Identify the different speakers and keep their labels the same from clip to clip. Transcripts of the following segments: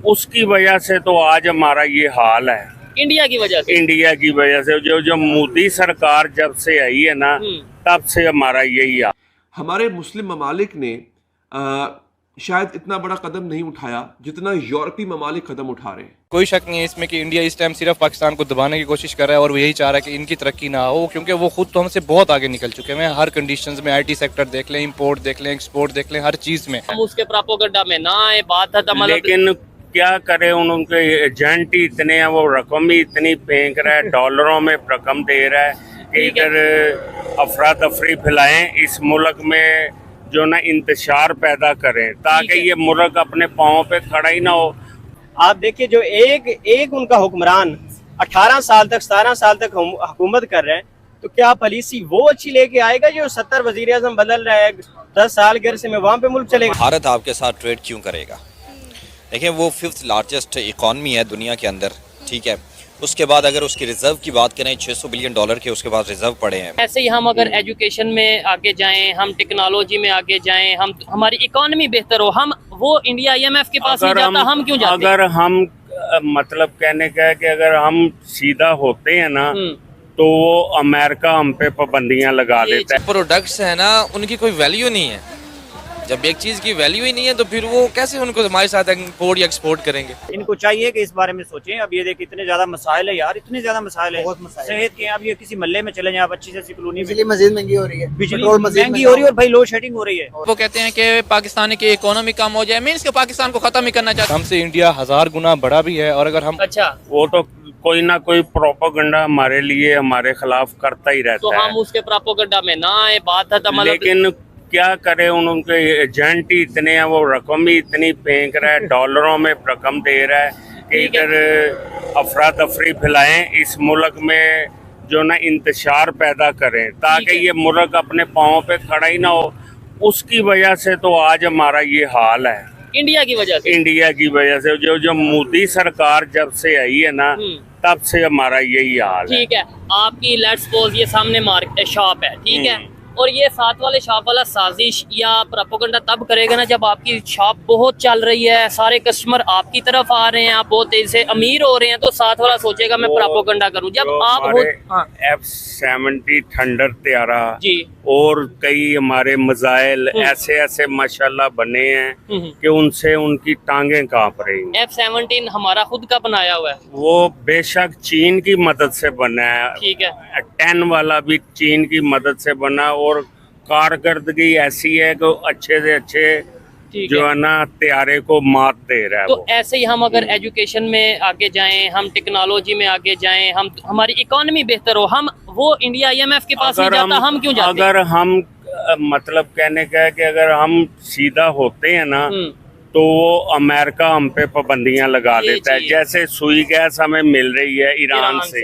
Speaker 1: उसकी वजह से तो आज हमारा ये हाल है।
Speaker 2: इंडिया की वजह से।
Speaker 1: इंडिया की वजह से जो जो मोदी सरकार जब से आई है ना, तब से हमारा यही हाल।
Speaker 3: हमारे मुस्लिम ममालिक ने शायद इतना बड़ा कदम नहीं उठाया जितना यूरोपीय ममालिक कदम उठा रहे हैं।
Speaker 4: कोई शक नहीं है इसमें कि इंडिया इस टाइम सिर्फ पाकिस्तान को दबाने की कोशिश कर रहा है और वो यही चाह रहा है कि इनकी तरक्की ना हो, क्योंकि वो खुद तो हमसे बहुत आगे निकल चुके हैं हर कंडीशंस में। आईटी सेक्टर देख लें, इंपोर्ट देख लें, एक्सपोर्ट देख लें, हर चीज़ में।
Speaker 2: हम उसके प्रोपेगेंडा में ना आए, बात है
Speaker 1: लेकिन क्या करे, उनके एजेंट ही इतने हैं, वो रकम ही इतनी फेंक रहा है, डॉलरों में रकम दे रहा है कि इधर अफरा तफरी फैलाएं इस मुल्क में, जो ना इंतशार पैदा करें ताकि ये मुल्क अपने पाँव पे खड़ा ही ना हो।
Speaker 5: आप देखिए जो एक उनका हुक्मरान 18 साल तक 17 साल तक हुकूमत कर रहे हैं, तो क्या पॉलिसी वो अच्छी लेके आएगा जो 70 वजीर आजम बदल रहा है 10 साल के अरसे में, वहाँ पे मुल्क चलेगा?
Speaker 6: भारत आपके साथ ट्रेड क्यों करेगा? देखिए वो 5th लार्जेस्ट इकॉनमी है दुनिया के अंदर, ठीक है। उसके बाद अगर उसकी रिजर्व की बात करें, $600 बिलियन के उसके पास रिजर्व पड़े हैं।
Speaker 2: ऐसे ही हम अगर एजुकेशन में आगे जाएं, हम टेक्नोलॉजी में आगे जाएं, हम हमारी इकोनॉमी बेहतर हो, हम वो इंडिया IMF के पास नहीं जाता, हम क्यों जाते?
Speaker 1: अगर हम मतलब कहने का है कि अगर हम सीधा होते हैं ना, तो वो अमेरिका हम पे पाबंदियां लगा देता है।
Speaker 7: प्रोडक्ट्स है ना, उनकी कोई वैल्यू नहीं है। जब एक चीज की वैल्यू ही नहीं है तो फिर वो कैसे उनको हमारे साथ इंपोर्ट या एक्सपोर्ट करेंगे?
Speaker 5: इनको चाहिए कि इस बारे में सोचें। अब ये देखिए इतने ज्यादा मसाइल है यार, इतने ज्यादा मसाइल है सेहत के। अब ये किसी मल्ले में चले जाए, आप अच्छी से कॉलोनी,
Speaker 8: बिजली मजीद महंगी हो रही है,
Speaker 5: बिजली महंगी हो रही है और भाई लोड शेडिंग हो रही है।
Speaker 7: वो कहते हैं कि पाकिस्तान की इकोनॉमी कम हो जाए, मीन्स के पाकिस्तान को खत्म ही करना चाहते हैं।
Speaker 4: हमसे इंडिया 1000 गुना बड़ा भी है, और अगर हम
Speaker 2: अच्छा,
Speaker 1: वो तो कोई ना कोई प्रोपेगेंडा हमारे लिए, हमारे खिलाफ करता ही
Speaker 2: तो
Speaker 1: रहता है।
Speaker 2: हम उसके प्रोपेगेंडा में ना आए, बात है
Speaker 1: लेकिन क्या करे, उनके एजेंट ही इतने हैं, वो रकम ही इतनी फेंक रहा है, डॉलरों में रकम दे रहा है कि इधर अफरा तफरी फैलाएं इस मुल्क में, जो ना इंतशार पैदा करें ताकि ये मुल्क अपने पाँव पे खड़ा ही ना हो। उसकी वजह से तो आज हमारा ये हाल है।
Speaker 2: इंडिया की वजह से।
Speaker 1: इंडिया की वजह से जो जो मोदी सरकार जब से आई है ना, तब से हमारा यही हाल है।
Speaker 2: ठीक है, आपकी लेट्स सपोज ये सामने मार्केट शॉप है, ठीक है, और ये साथ वाले शॉप वाला साजिश या प्रोपेगेंडा तब करेगा ना जब आपकी शॉप बहुत चल रही है, सारे कस्टमर आपकी तरफ आ रहे हैं, आप बहुत तेजी से अमीर हो रहे हैं, तो साथ वाला सोचेगा मैं प्रोपेगेंडा करूं। जब आप
Speaker 1: F-70 थंडर त्यारा
Speaker 2: जी
Speaker 1: और कई हमारे मिसाइल ऐसे ऐसे माशाल्लाह बने हैं कि उनसे उनकी टांगें कांप रही हैं।
Speaker 2: F-17 हमारा खुद का बनाया हुआ है,
Speaker 1: वो बेशक चीन की मदद से बना है,
Speaker 2: ठीक है,
Speaker 1: 10 वाला भी चीन की मदद से बना, और कारकर्दगी ऐसी है कि अच्छे से अच्छे जो है ना त्यारे को मात दे रहा है।
Speaker 2: तो ऐसे ही हम अगर एजुकेशन में आगे जाएं, हम टेक्नोलॉजी में आगे जाएं, हम हमारी इकोनॉमी बेहतर हो, हम वो इंडिया IMF के पास नहीं जाता, हम क्यों जाते?
Speaker 1: अगर हम मतलब कहने का है कि अगर हम सीधा होते हैं ना, तो वो अमेरिका हम पे पाबंदियां लगा देता है। जैसे सुई गैस हमें मिल रही है ईरान से,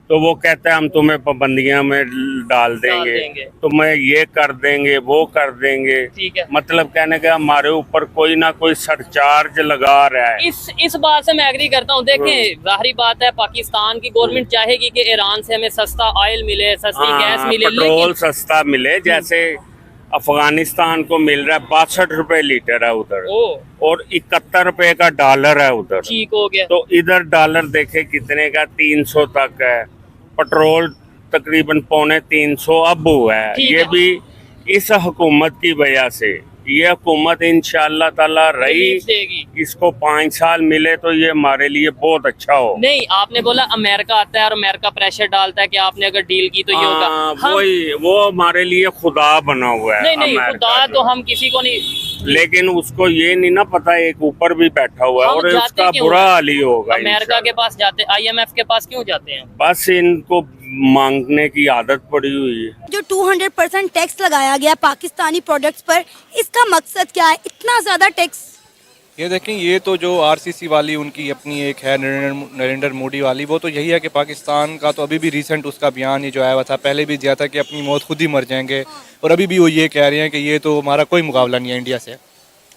Speaker 1: तो वो कहता है हम तुम्हें पाबंदियां में डाल देंगे, तुम्हें ये कर देंगे, वो कर देंगे।
Speaker 2: ठीक है,
Speaker 1: मतलब कहने का हमारे ऊपर कोई ना कोई सरचार्ज लगा रहा है।
Speaker 2: इस बात से मैं एग्री करता हूँ। देखें, जाहिर बात है पाकिस्तान की गवर्नमेंट चाहेगी कि ईरान से हमें सस्ता ऑयल मिले, सस्ती गैस मिले,
Speaker 1: पेट्रोल सस्ता मिले। जैसे अफगानिस्तान को मिल रहा है 62 रुपए लीटर है उधर, और 71 रुपए का डॉलर है उधर।
Speaker 2: ठीक हो गया।
Speaker 1: तो इधर डॉलर देखे कितने का, 300 तक है। पेट्रोल तकरीबन 250 अब हुआ है। ये भी इस हुकूमत की वजह से। ये हुकूमत इंशाअल्लाह ताला रही, इसको 5 साल मिले तो ये हमारे लिए बहुत अच्छा हो।
Speaker 2: नहीं, आपने बोला अमेरिका आता है और अमेरिका प्रेशर डालता है कि आपने अगर डील की तो ये होगा।
Speaker 1: वही वो हमारे लिए खुदा बना हुआ है।
Speaker 2: नहीं, खुदा तो हम किसी को नहीं,
Speaker 1: लेकिन उसको ये नहीं ना पता एक ऊपर भी बैठा हुआ है और उसका बुरा हाल ही होगा।
Speaker 2: अमेरिका के पास जाते, IMF के पास क्यों जाते हैं?
Speaker 1: बस इनको मांगने की आदत पड़ी हुई है।
Speaker 9: जो 200% टैक्स लगाया गया पाकिस्तानी प्रोडक्ट्स पर, इसका मकसद क्या है, इतना ज्यादा टैक्स?
Speaker 4: ये देखें, ये तो जो RCC वाली उनकी अपनी एक है नरेंद्र मोदी वाली, वो तो यही है कि पाकिस्तान का तो अभी भी रिसेंट उसका बयान ये जो आया हुआ था, पहले भी दिया था कि अपनी मौत खुद ही मर जाएंगे, और अभी भी वो ये कह रहे हैं कि ये तो हमारा कोई मुकाबला नहीं है इंडिया से।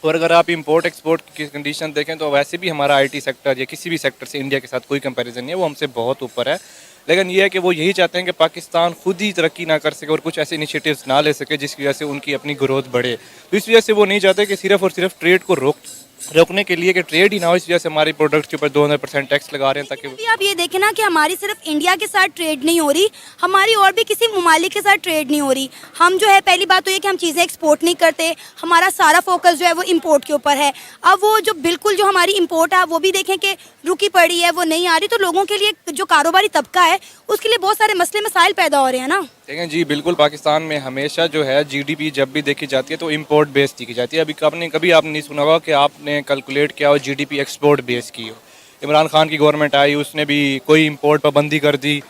Speaker 4: और अगर आप इंपोर्ट एक्सपोर्ट की कंडीशन देखें तो वैसे भी हमारा IT सेक्टर या किसी भी सेक्टर से इंडिया के साथ कोई कंपैरिजन नहीं है, वो हमसे बहुत ऊपर है। लेकिन ये है कि वो यही चाहते हैं कि पाकिस्तान खुद ही तरक्की ना कर सके और कुछ ऐसे इनिशिएटिव्स ना ले सके जिसकी वजह से उनकी अपनी ग्रोथ बढ़े। तो इस वजह से वो नहीं चाहते कि सिर्फ और सिर्फ ट्रेड को रोकने के लिए कि ट्रेड ही ना हो, इस वजह से हमारे प्रोडक्ट के ऊपर 200% टैक्स लगा रहे हैं ताकि
Speaker 9: अभी आप ये देखें ना कि हमारी सिर्फ इंडिया के साथ ट्रेड नहीं हो रही, हमारी और भी किसी ममालिक के साथ ट्रेड नहीं हो रही। हम जो है, पहली बात तो ये कि हम चीज़ें एक्सपोर्ट नहीं करते, हमारा सारा फोकस जो है वो इंपोर्ट के ऊपर है। अब वो जो बिल्कुल जो हमारी इंपोर्ट है वो भी देखें कि रुकी पड़ी है, वो नहीं आ रही, तो लोगों के लिए जो कारोबारी तबका है उसके लिए बहुत सारे मसले मसाइल पैदा हो रहे हैं ना।
Speaker 4: देखें जी, बिल्कुल पाकिस्तान में हमेशा जो है जीडीपी जब भी देखी जाती है तो इंपोर्ट बेस देखी जाती है। कभी आपने नहीं सुना होगा कि आपने कैलकुलेट किया हो जीडीपी एक्सपोर्ट बेस की हो। इमरान खान की गवर्नमेंट आई, उसने भी कोई इंपोर्ट पाबंदी कर दी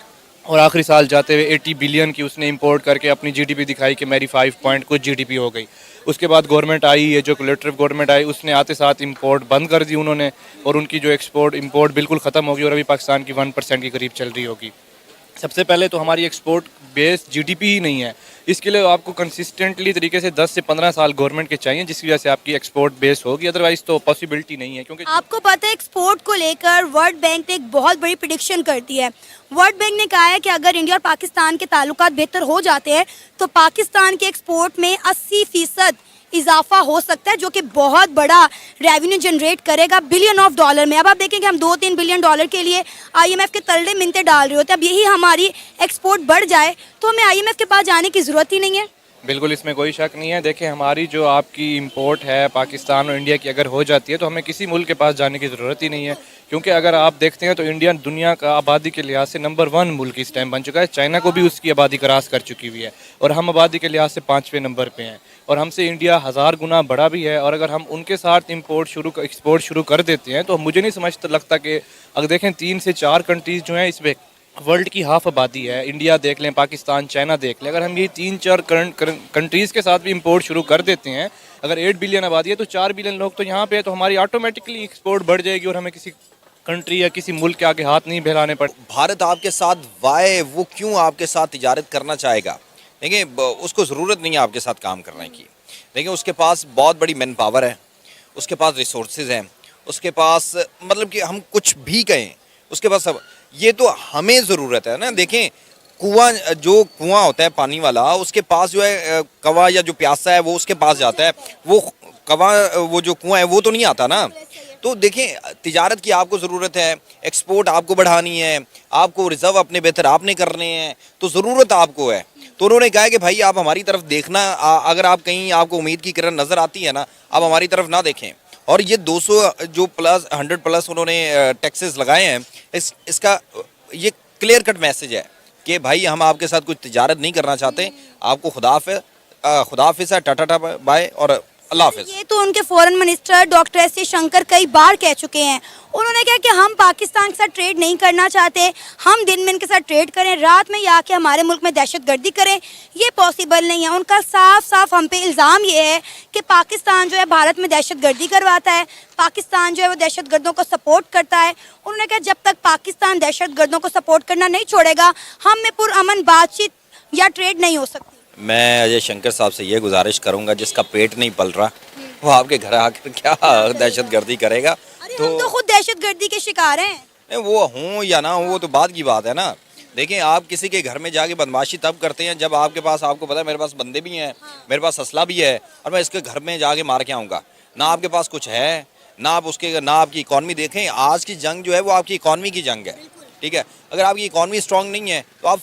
Speaker 4: और आखिरी साल जाते हुए 80 बिलियन की उसने इंपोर्ट करके अपनी जीडीपी दिखाई कि मेरी 5 पॉइंट कुछ जीडीपी हो गई। उसके बाद गवर्नमेंट आई, ये जो कलेक्टिव गवर्नमेंट आई, उसने आते साथ इंपोर्ट बंद कर दी उन्होंने, और उनकी जो इंपोर्ट बिल्कुल ख़त्म होगी और अभी पाकिस्तान की 1% के करीब चल रही होगी। सबसे पहले तो हमारी एक्सपोर्ट बेस जीडीपी ही नहीं है, इसके लिए आपको कंसिस्टेंटली तरीके से 10 से 15 साल गवर्नमेंट के चाहिए, जिसकी वजह से आपकी एक्सपोर्ट बेस होगी, अदरवाइज तो पॉसिबिलिटी नहीं है। क्योंकि
Speaker 9: आपको पता है एक्सपोर्ट को लेकर वर्ल्ड बैंक ने एक बहुत बड़ी प्रिडिक्शन कर दी है। वर्ल्ड बैंक ने कहा है कि अगर इंडिया और पाकिस्तान के ताल्लुकात बेहतर हो जाते हैं तो पाकिस्तान के एक्सपोर्ट में 80% इजाफा हो सकता है, जो कि बहुत बड़ा रेवेन्यू जनरेट करेगा बिलियन ऑफ डॉलर में। अब आप देखें कि हम 2-3 बिलियन डॉलर के लिए आईएमएफ के तलड़े मिन्ते डाल रहे होते हैं। अब यही हमारी एक्सपोर्ट बढ़ जाए तो हमें आईएमएफ के पास जाने की ज़रूरत ही नहीं है।
Speaker 4: बिल्कुल, इसमें कोई शक नहीं है। देखें, हमारी जो आपकी इंपोर्ट है पाकिस्तान और इंडिया की अगर हो जाती है तो हमें किसी मुल्क के पास जाने की ज़रूरत ही नहीं है, क्योंकि अगर आप देखते हैं तो इंडिया दुनिया का आबादी के लिहाज से नंबर 1 मुल्क इस टाइम बन चुका है। चाइना को भी उसकी आबादी क्रॉस कर चुकी हुई है और हम आबादी के लिहाज से 5वें नंबर पे हैं, और हमसे इंडिया 1000 गुना बड़ा भी है। और अगर हम उनके साथ एक्सपोर्ट शुरू कर देते हैं तो मुझे नहीं समझता लगता कि अगर देखें 3 से 4 कंट्रीज़ जो हैं इसमें वर्ल्ड की हाफ आबादी है। इंडिया देख लें, पाकिस्तान, चाइना देख लें, अगर हम ये 3-4 कंट्रीज़ के साथ भी इंपोर्ट शुरू कर देते हैं, अगर 8 बिलियन आबादी है तो 4 बिलियन लोग तो यहाँ पे है, तो हमारी ऑटोमेटिकली एक्सपोर्ट बढ़ जाएगी और हमें किसी कंट्री या किसी मुल्क के आगे हाथ नहीं फैलाने पड़े।
Speaker 6: भारत आपके साथ वाय वो क्यों आपके साथ तिजारत करना चाहेगा? देखिए, उसको ज़रूरत नहीं है आपके साथ काम करने की। देखिए, उसके पास बहुत बड़ी मैन पावर है, उसके पास रिसोर्सेज हैं, उसके पास मतलब कि हम कुछ भी कहें उसके पास सब। ये तो हमें ज़रूरत है ना। देखें, जो कुआं होता है पानी वाला, उसके पास जो है कवा या जो प्यासा है वो उसके पास जाता है, वो जो कुआं है वो तो नहीं आता ना। तो देखें, तिजारत की आपको ज़रूरत है, एक्सपोर्ट आपको बढ़ानी है, आपको रिज़र्व अपने बेहतर आपने करने हैं, तो ज़रूरत आपको है। तो उन्होंने कहा कि भाई आप हमारी तरफ देखना, अगर आप कहीं आपको उम्मीद की किरण नज़र आती है ना, आप हमारी तरफ ना देखें। और ये 200 जो प्लस 100 प्लस उन्होंने टैक्सेस लगाए हैं, इसका ये क्लियर कट मैसेज है कि भाई हम आपके साथ कुछ तिजारत नहीं करना चाहते। आपको खुदाफिज़ है, टाटा बाय और अल्लाह हाफिज़।
Speaker 9: ये तो उनके foreign minister doctor S Jaishankar कई बार कह चुके हैं। उन्होंने कहा कि हम पाकिस्तान के साथ ट्रेड नहीं करना चाहते, हम दिन में इनके साथ ट्रेड करें, रात में ये आके हमारे मुल्क में दहशतगर्दी करें, ये पॉसिबल नहीं है। उनका साफ साफ हम पे इल्ज़ाम ये है कि पाकिस्तान जो है भारत में दहशतगर्दी करवाता है, पाकिस्तान जो है वो दहशतगर्दों को सपोर्ट करता है। उन्होंने कहा जब तक पाकिस्तान दहशतगर्दों को सपोर्ट करना नहीं छोड़ेगा, हम में पुरअमन बातचीत या ट्रेड नहीं हो सकती।
Speaker 6: मैं अजय शंकर साहब से ये गुजारिश करूंगा, जिसका पेट नहीं पल रहा वो आपके घर आकर क्या दहशतगर्दी करेगा?
Speaker 9: हम तो खुद दहशतगर्दी के शिकार हैं।
Speaker 6: वो हों या ना हो वो तो बात की बात है ना। देखें, आप किसी के घर में जाके बदमाशी तब करते हैं जब आपके पास, आपको पता है मेरे पास बंदे भी हैं, मेरे पास असला भी है, और मैं इसके घर में जाके मार के आऊँगा। ना आपके पास कुछ है, ना आपकी इकॉनमी। देखें, आज की जंग जो है वो आपकी इकॉनमी की जंग है, ठीक है। अगर आपकी इकॉनमी स्ट्रांग नहीं है तो आप